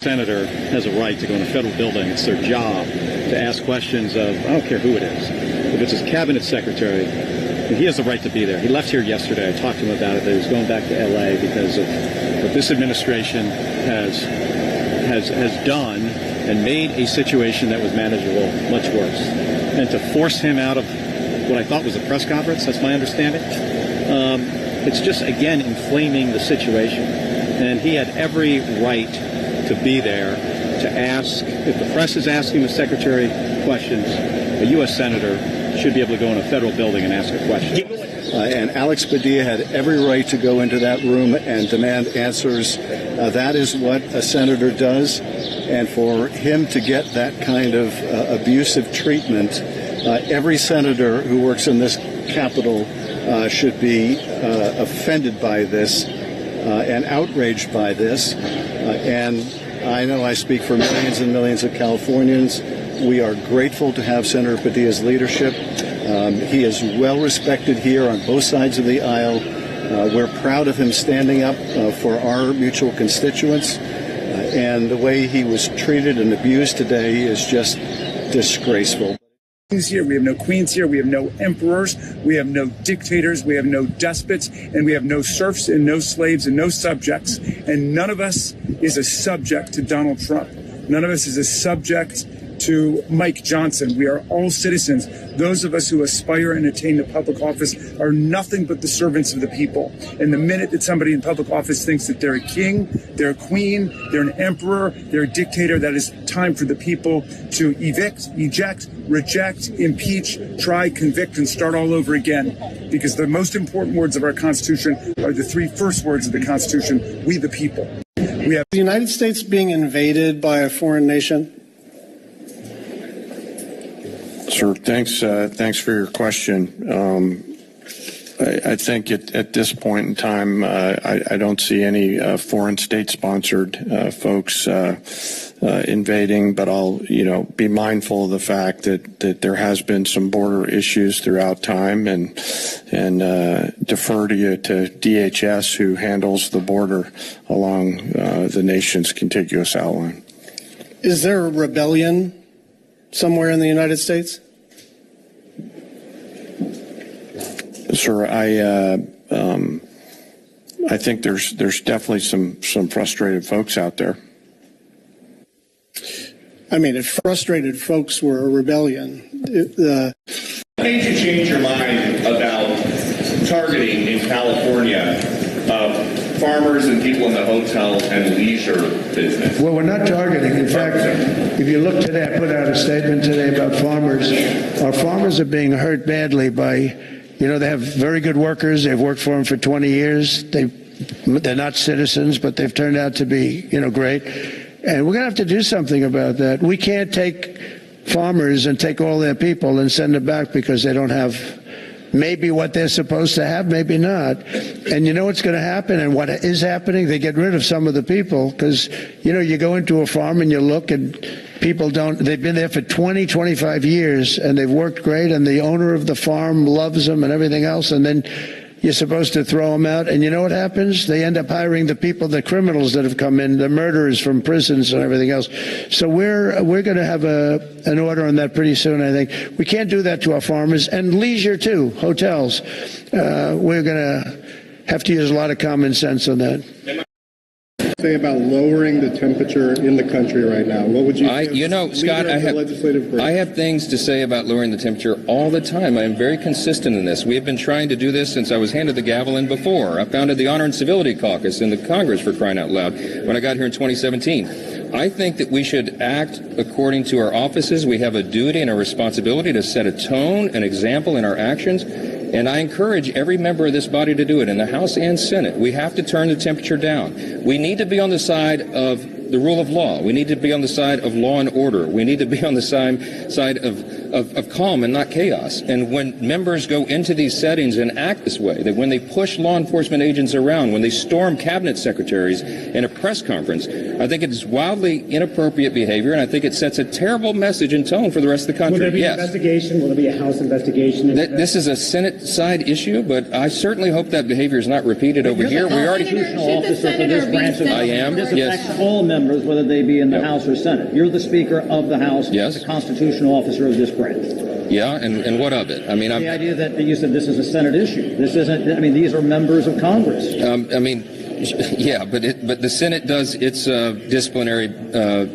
Senator has a right to go in a federal building. It's their job to ask questions of, I don't care who it is. If it's his cabinet secretary, he has the right to be there. He left here yesterday. I talked to him about it. That he was going back to L.A. because of what this administration has done and made a situation that was manageable much worse. And to force him out of what I thought was a press conference, that's my understanding, it's just, again, inflaming the situation. And he had every right to be there to ask. If the press is asking the secretary questions, a U.S. senator should be able to go in a federal building and ask a question. And Alex Padilla had every right to go into that room and demand answers. That is what a senator does. And for him to get that kind of abusive treatment, every senator who works in this Capitol should be offended by this and outraged by this. And I know I speak for millions and millions of Californians. We are grateful to have Senator Padilla's leadership. He is well respected here on both sides of the aisle. We're proud of him standing up for our mutual constituents. And the way he was treated and abused today is just disgraceful. Here. We have no queens here. We have no emperors. We have no dictators. We have no despots. And we have no serfs and no slaves and no subjects. And none of us is a subject to Donald Trump. None of us is a subject to Mike Johnson. We are all citizens. Those of us who aspire and attain to public office are nothing but the servants of the people. And the minute that somebody in public office thinks that they're a king, they're a queen, they're an emperor, they're a dictator, that is time for the people to evict, eject, reject, impeach, try, convict, and start all over again. Because the most important words of our Constitution are the three first words of the Constitution: we the people. We have the United States being invaded by a foreign nation. Sir, thanks for your question. I think at this point in time, I don't see any foreign state-sponsored folks invading, but I'll be mindful of the fact that there has been some border issues throughout time, and defer to DHS, who handles the border along the nation's contiguous outline. Is there a rebellion somewhere in the United States? Sir, I think there's definitely some frustrated folks out there. I mean, if frustrated folks were a rebellion, What made you change your mind about targeting in California farmers and people in the hotel and leisure business? Well, we're not targeting. In fact, if you look today, I put out a statement today about farmers. Our farmers are being hurt badly by, they have very good workers. They've worked for them for 20 years. They're not citizens, but they've turned out to be, great. And we're going to have to do something about that. We can't take farmers and take all their people and send them back because they don't have maybe what they're supposed to have, maybe not. And you know what's going to happen, and what is happening? They get rid of some of the people because, you go into a farm and you look, and people they've been there for 20, 25 years, and they've worked great, and the owner of the farm loves them and everything else, and then you're supposed to throw them out. And you know what happens? They end up hiring the people, the criminals that have come in, the murderers from prisons and everything else. So we're going to have an order on that pretty soon, I think. We can't do that to our farmers, and leisure too, hotels. We're going to have to use a lot of common sense on that. Say about lowering the temperature in the country right now. What would you say? Scott, I have things to say about lowering the temperature all the time. I am very consistent in this. We have been trying to do this since I was handed the gavel and before. I founded the Honor and Civility Caucus in the Congress, for crying out loud, when I got here in 2017. I think that we should act according to our offices. We have a duty and a responsibility to set a tone, an example in our actions. And I encourage every member of this body to do it, in the House and Senate. We have to turn the temperature down. We need to be on the side of the rule of law. We need to be on the side of law and order. We need to be on the side of calm and not chaos. And when members go into these settings and act this way, that when they push law enforcement agents around, when they storm cabinet secretaries and press conference. I think it is wildly inappropriate behavior, and I think it sets a terrible message and tone for the rest of the country. Will there be yes. an investigation? Will there be a House investigation? This is a Senate side issue, but I certainly hope that behavior is not repeated over here. We already. Constitutional officer for this branch of I am. This Yes. affects all members, whether they be in the House or Senate. You're the Speaker of the House. Yes. The constitutional officer of this branch. Yeah, and what of it? I mean, The idea that you said this is a Senate issue. This isn't. I mean, these are members of Congress. I mean, yeah, but the Senate does its disciplinary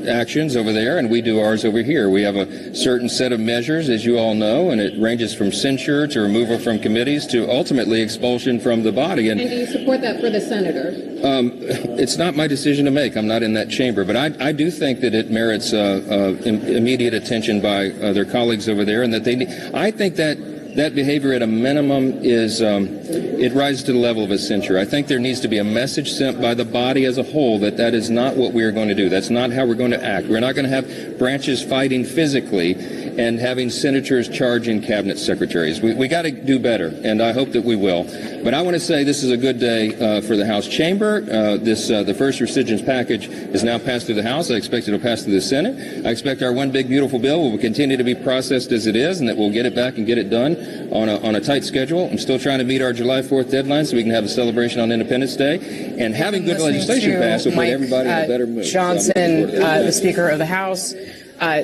actions over there, and we do ours over here. We have a certain set of measures, as you all know, and it ranges from censure to removal from committees to ultimately expulsion from the body. And do you support that for the senator? It's not my decision to make. I'm not in that chamber, but I do think that it merits immediate attention by their colleagues over there, and that they need. I think that behavior at a minimum is it rises to the level of a censure. I think there needs to be a message sent by the body as a whole that that is not what we are going to do. That's not how we're going to act. We're not going to have branches fighting physically and having senators charging cabinet secretaries. We got to do better, and I hope that we will. But I want to say this is a good day for the House chamber. The first rescissions package is now passed through the House. I expect it will pass through the Senate. I expect our one big beautiful bill will continue to be processed as it is, and that we'll get it back and get it done on a tight schedule. I'm still trying to meet our July 4th deadline so we can have a celebration on Independence Day. And having good legislation passed will put everybody in a better mood. Johnson, the Speaker of the House,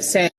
saying.